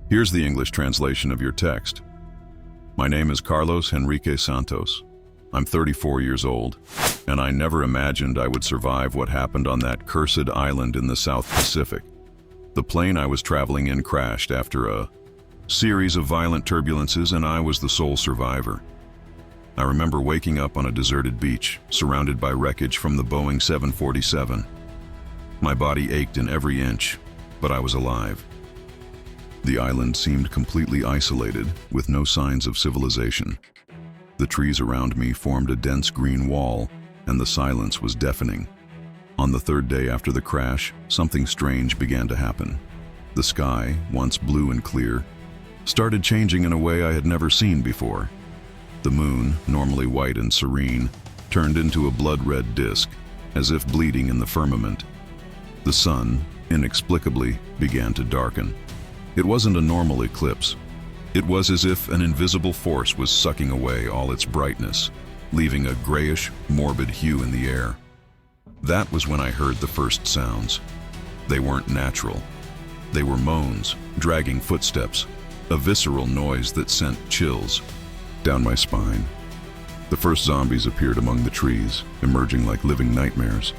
Here's the English translation of your text. My name is Carlos Henrique Santos. I'm 34 years old, and I never imagined I would survive what happened on that cursed island in the South Pacific. The plane I was traveling in crashed after a series of violent turbulences, and I was the sole survivor. I remember waking up on a deserted beach, surrounded by wreckage from the Boeing 747. My body ached in every inch, but I was alive. The island seemed completely isolated, with no signs of civilization. The trees around me formed a dense green wall, and the silence was deafening. On the third day after the crash, something strange began to happen. The sky, once blue and clear, started changing in a way I had never seen before. The moon, normally white and serene, turned into a blood-red disk, as if bleeding in the firmament. The sun, inexplicably, began to darken. It wasn't a normal eclipse. It was as if an invisible force was sucking away all its brightness, leaving a grayish, morbid hue in the air. That was when I heard the first sounds. They weren't natural. They were moans, dragging footsteps, a visceral noise that sent chills down my spine. The first zombies appeared among the trees, emerging like living nightmares.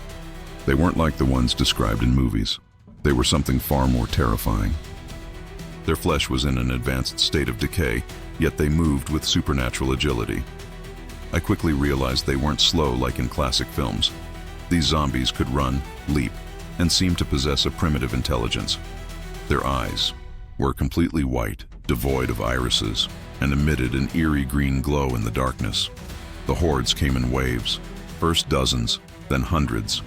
They weren't like the ones described in movies. They were something far more terrifying. Their flesh was in an advanced state of decay, yet they moved with supernatural agility. I quickly realized they weren't slow like in classic films. These zombies could run, leap, and seemed to possess a primitive intelligence. Their eyes were completely white, devoid of irises, and emitted an eerie green glow in the darkness. The hordes came in waves, first dozens, then hundreds.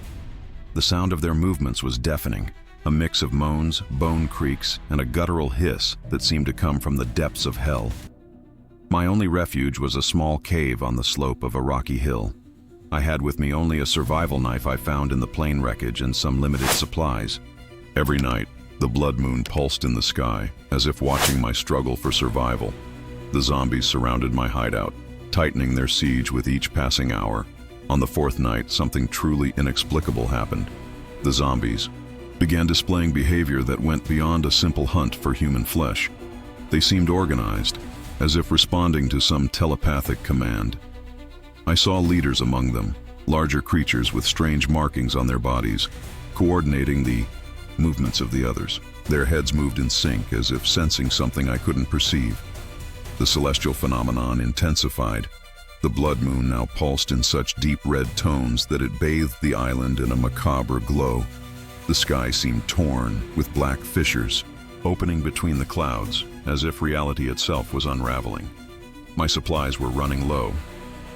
The sound of their movements was deafening. A mix of moans, bone creaks, and a guttural hiss that seemed to come from the depths of hell. My only refuge was a small cave on the slope of a rocky hill. I had with me only a survival knife I found in the plane wreckage and some limited supplies. Every night, the blood moon pulsed in the sky, as if watching my struggle for survival. The zombies surrounded my hideout, tightening their siege with each passing hour. On the fourth night, something truly inexplicable happened. The zombies began displaying behavior that went beyond a simple hunt for human flesh. They seemed organized, as if responding to some telepathic command. I saw leaders among them, larger creatures with strange markings on their bodies, coordinating the movements of the others. Their heads moved in sync, as if sensing something I couldn't perceive. The celestial phenomenon intensified. The blood moon now pulsed in such deep red tones that it bathed the island in a macabre glow. The sky seemed torn, with black fissures, opening between the clouds, as if reality itself was unraveling. My supplies were running low.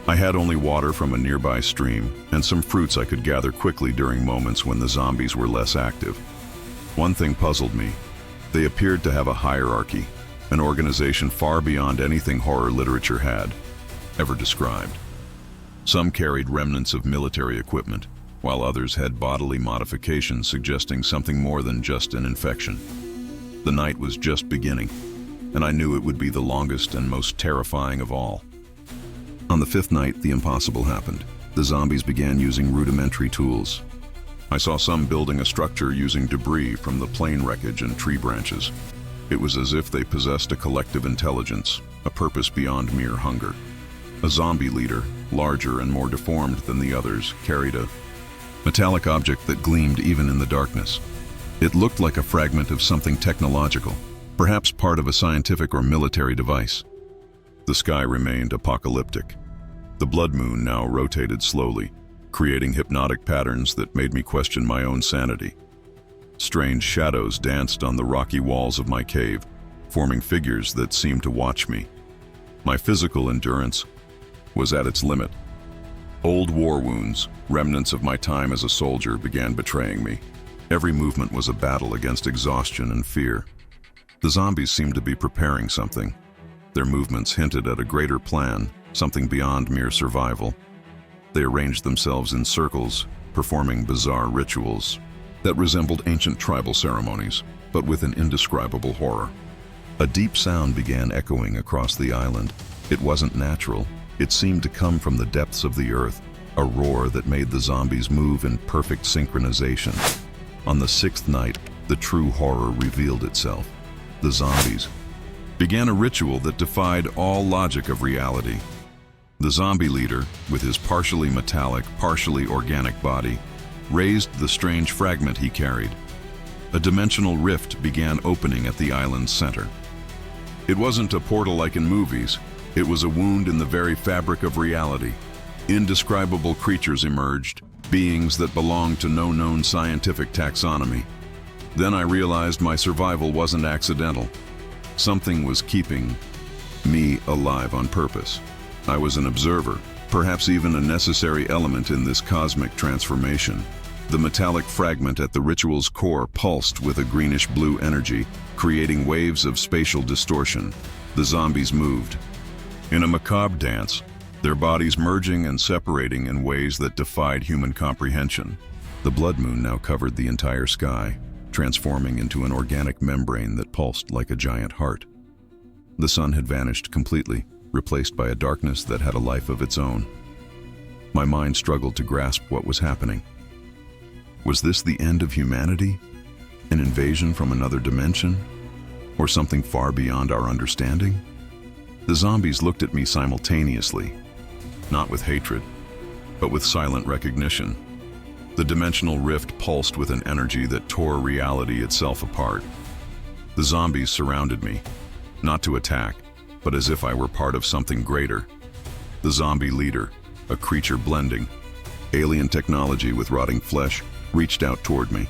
I had only water from a nearby stream, and some fruits I could gather quickly during moments when the zombies were less active. One thing puzzled me. They appeared to have a hierarchy, an organization far beyond anything horror literature had ever described. Some carried remnants of military equipment, while others had bodily modifications suggesting something more than just an infection. The night was just beginning, and I knew it would be the longest and most terrifying of all. On the fifth night, the impossible happened. The zombies began using rudimentary tools. I saw some building a structure using debris from the plane wreckage and tree branches. It was as if they possessed a collective intelligence, a purpose beyond mere hunger. A zombie leader, larger and more deformed than the others, carried a metallic object that gleamed even in the darkness. It looked like a fragment of something technological, perhaps part of a scientific or military device. The sky remained apocalyptic. The blood moon now rotated slowly, creating hypnotic patterns that made me question my own sanity. Strange shadows danced on the rocky walls of my cave, forming figures that seemed to watch me. My physical endurance was at its limit. Old war wounds, remnants of my time as a soldier, began betraying me. Every movement was a battle against exhaustion and fear. The zombies seemed to be preparing something. Their movements hinted at a greater plan, something beyond mere survival. They arranged themselves in circles, performing bizarre rituals that resembled ancient tribal ceremonies, but with an indescribable horror. A deep sound began echoing across the island. It wasn't natural. It seemed to come from the depths of the earth, a roar that made the zombies move in perfect synchronization. On the sixth night, the true horror revealed itself. the zombies, began a ritual that defied all logic of reality. The zombie leader, with his partially metallic, partially organic body, raised the strange fragment he carried. A dimensional rift began opening at the island's center. It wasn't a portal like in movies. It was a wound in the very fabric of reality. Indescribable creatures emerged, beings that belonged to no known scientific taxonomy. Then I realized my survival wasn't accidental. Something was keeping me alive on purpose. I was an observer, perhaps even a necessary element in this cosmic transformation. The metallic fragment at the ritual's core pulsed with a greenish-blue energy, creating waves of spatial distortion. The zombies moved. In a macabre dance, their bodies merging and separating in ways that defied human comprehension. The blood moon now covered the entire sky, transforming into an organic membrane that pulsed like a giant heart. The sun had vanished completely, replaced by a darkness that had a life of its own. My mind struggled to grasp what was happening. Was this the end of humanity? An invasion from another dimension? Or something far beyond our understanding? The zombies looked at me simultaneously, not with hatred, but with silent recognition. The dimensional rift pulsed with an energy that tore reality itself apart. The zombies surrounded me, not to attack, but as if I were part of something greater. The zombie leader, a creature blending alien technology with rotting flesh, reached out toward me.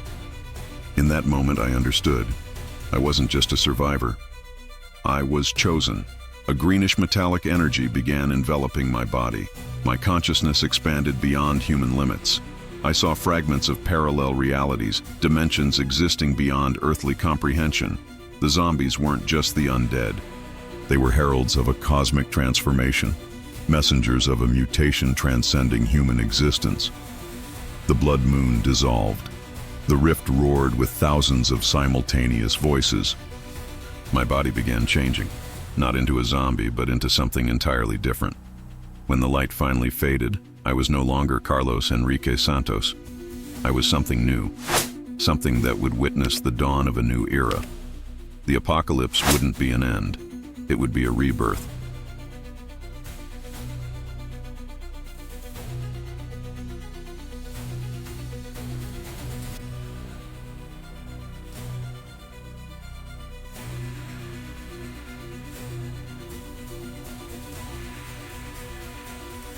In that moment I understood. I wasn't just a survivor. I was chosen. A greenish metallic energy began enveloping my body. My consciousness expanded beyond human limits. I saw fragments of parallel realities, dimensions existing beyond earthly comprehension. The zombies weren't just the undead. They were heralds of a cosmic transformation, messengers of a mutation transcending human existence. The blood moon dissolved. The rift roared with thousands of simultaneous voices. My body began changing, not into a zombie, but into something entirely different. When the light finally faded, I was no longer Carlos Henrique Santos. I was something new, something that would witness the dawn of a new era. The apocalypse wouldn't be an end. It would be a rebirth.